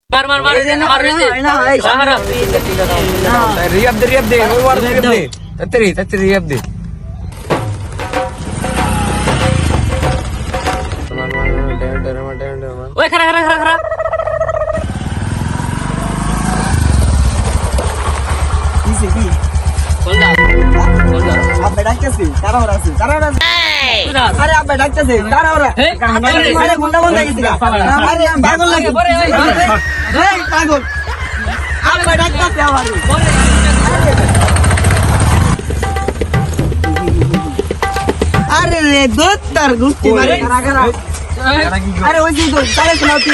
मार मार मार मार रियब दे वो वार रियब दे तत्री रियब दे ओए खरा खरा खरा खरा बोल जा आप बैठा कैसे तारा हो रहा है अरे आप बैठा कैसे तारा हो रहा है हमारे गुंडा बंदा किसी का अरे हम पागल लगे पागल आप बैठा कैसे हमारे अरे रे दो तर गुस्ती मारे करा करा अरे वही तो तारे सुनाती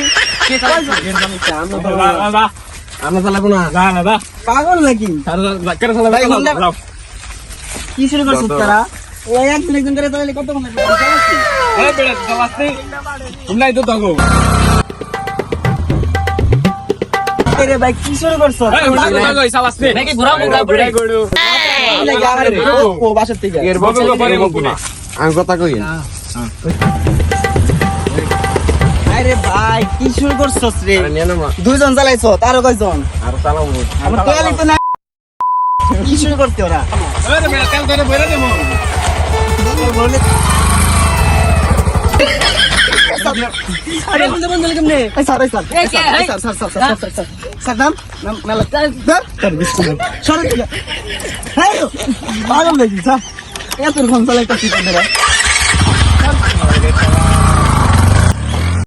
আমরা চালা কোনা না পাগল নাকি কেন চালা কি শুরু করছিস তারা ওই একজন একজন করে তাহলে কত মনে এই বেড়া চালাতে তোমরাই তো তাগো রে ভাই কি শুরু করছো এই তাগো চালাতে मैं की घुरा मुंगा पड़े ও বাসার থেকে এর বগো পরে কোনা আমি কথা কই আরে ভাই কি শুরু করছস রে আরে নিয়ে নামা দুইজন চালাইছো তারও কয়জন আর চালাবো আমার তোয়ালি তো না কি শুরু করতে ওরা আরে বেড়া তেল ধরে বইরা দেবো আরে বন্ধ বন্ধ কেমনে এই স্যার স্যার স্যার নাম মেলা তার বিস্কুট সরে পাগল নাকি স্যার এত রকম চালাইতে কি করে